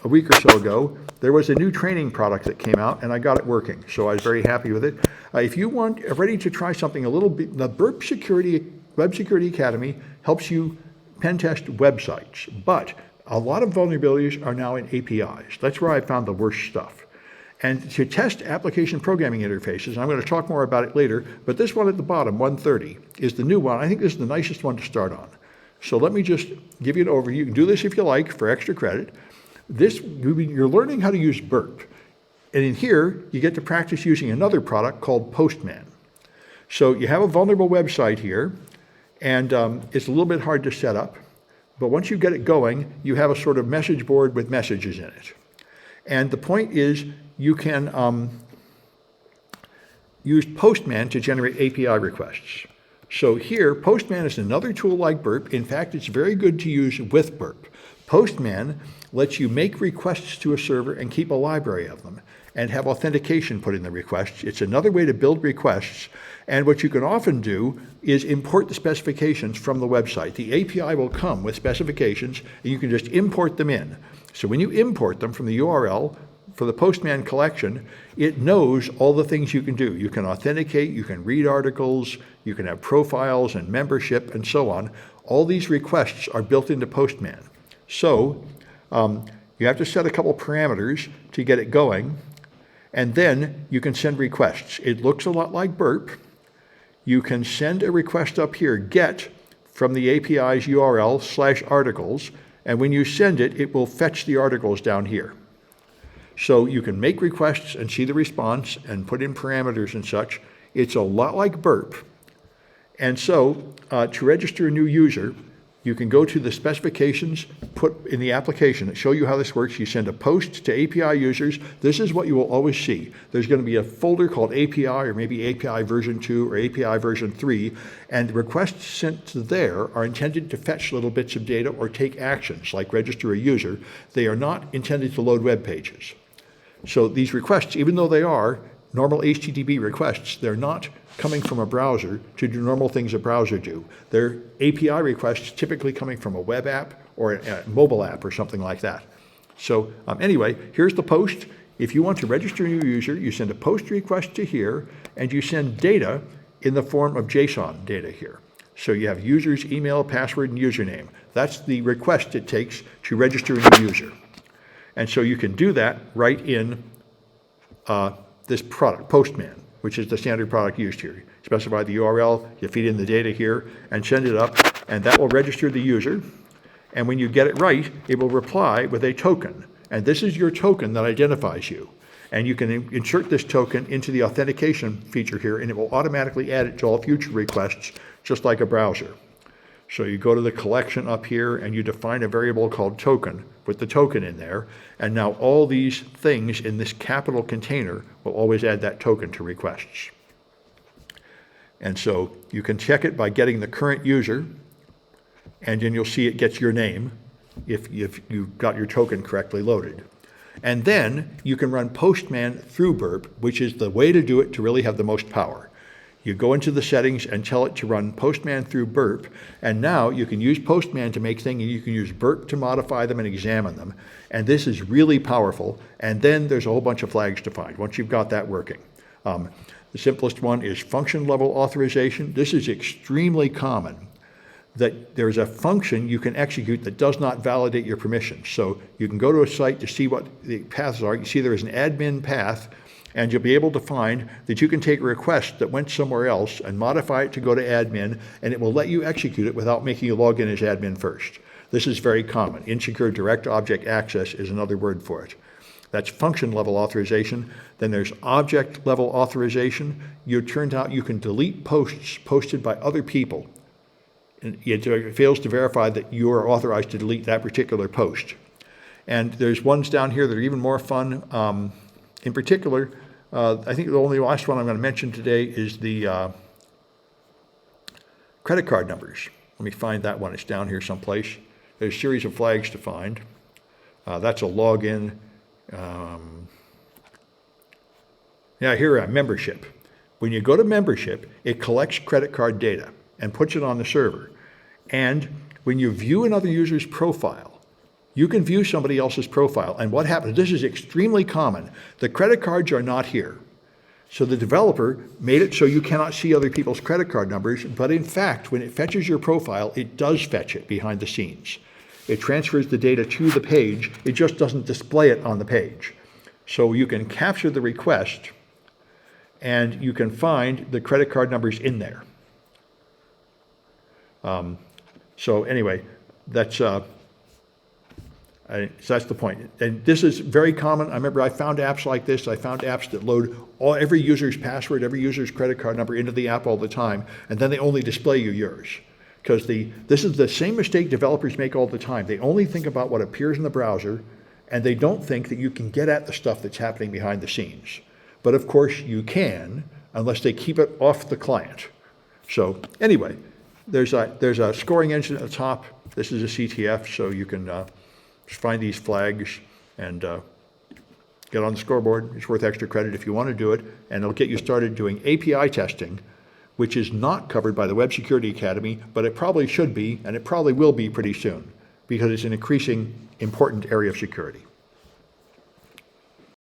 a week or so ago, there was a new training product that came out, and I got it working. So I was very happy with it. If you are ready to try something a little bit, the Burp Security Web Security Academy helps you pen test websites, but a lot of vulnerabilities are now in APIs. That's where I found the worst stuff. And to test application programming interfaces, and I'm going to talk more about it later, but this one at the bottom, 130, is the new one. I think this is the nicest one to start on. So let me just give you an overview. You can do this if you like for extra credit. You're learning how to use Burp. And in here, you get to practice using another product called Postman. So you have a vulnerable website here, and it's a little bit hard to set up. But once you get it going, you have a sort of message board with messages in it. And the point is, you can use Postman to generate API requests. So here, Postman is another tool like Burp. In fact, it's very good to use with Burp. Postman lets you make requests to a server and keep a library of them and have authentication put in the requests. It's another way to build requests. And what you can often do is import the specifications from the website. The API will come with specifications, and you can just import them in. So when you import them from the URL for the Postman collection, it knows all the things you can do. You can authenticate, you can read articles, you can have profiles and membership and so on. All these requests are built into Postman. So you have to set a couple parameters to get it going, and then you can send requests. It looks a lot like Burp. You can send a request up here, get from the API's URL /articles, and when you send it, it will fetch the articles down here. So you can make requests and see the response and put in parameters and such. It's a lot like Burp. And so to register a new user, you can go to the specifications put in the application that show you how this works. You send a post to API users. This is what you will always see. There's going to be a folder called API, or maybe API version 2 or API version 3, and the requests sent to there are intended to fetch little bits of data or take actions like register a user. They are not intended to load web pages. So these requests, even though they are normal HTTP requests, they're not coming from a browser to do normal things a browser do. They're API requests typically coming from a web app or a mobile app or something like that. So anyway, here's the post. If you want to register a new user, you send a post request to here, and you send data in the form of JSON data here. So you have user's email, password, and username. That's the request it takes to register a new user. And so you can do that right in this product, Postman, which is the standard product used here. You specify the URL, you feed in the data here, and send it up, and that will register the user. And when you get it right, it will reply with a token. And this is your token that identifies you. And you can insert this token into the authentication feature here, and it will automatically add it to all future requests, just like a browser. So you go to the collection up here, and you define a variable called token with the token in there. And now all these things in this capital container will always add that token to requests. And so you can check it by getting the current user, and then you'll see it gets your name if you've got your token correctly loaded. And then you can run Postman through Burp, which is the way to do it to really have the most power. You go into the settings and tell it to run Postman through Burp, and now you can use Postman to make things, and you can use Burp to modify them and examine them. And this is really powerful, and then there's a whole bunch of flags to find once you've got that working. The simplest one is function level authorization. This is extremely common, that there's a function you can execute that does not validate your permissions. So you can go to a site to see what the paths are. You see there is an admin path, and you'll be able to find that you can take a request that went somewhere else and modify it to go to admin, and it will let you execute it without making you log in as admin first. This is very common. Insecure direct object access is another word for it. That's function level authorization. Then there's object level authorization. It turns out you can delete posts posted by other people. And it fails to verify that you are authorized to delete that particular post. And there's ones down here that are even more fun. In particular, I think the only last one I'm going to mention today is the credit card numbers. Let me find that one. It's down here someplace. There's a series of flags to find. That's a login. Here, membership. When you go to membership, it collects credit card data and puts it on the server. And when you view another user's profile, you can view somebody else's profile. And what happens, this is extremely common. The credit cards are not here. So the developer made it so you cannot see other people's credit card numbers, but in fact, when it fetches your profile, it does fetch it behind the scenes. It transfers the data to the page, it just doesn't display it on the page. So you can capture the request and you can find the credit card numbers in there. So anyway, so that's the point. And this is very common. I remember I found apps like this. I found apps that load every user's password, every user's credit card number into the app all the time, and then they only display you yours. Because this is the same mistake developers make all the time. They only think about what appears in the browser, and they don't think that you can get at the stuff that's happening behind the scenes. But of course you can, unless they keep it off the client. So anyway, there's a scoring engine at the top. This is a CTF, so you can find these flags and get on the scoreboard. It's worth extra credit if you want to do it, and it'll get you started doing API testing, which is not covered by the Web Security Academy, but it probably should be, and it probably will be pretty soon, because it's an increasing important area of security.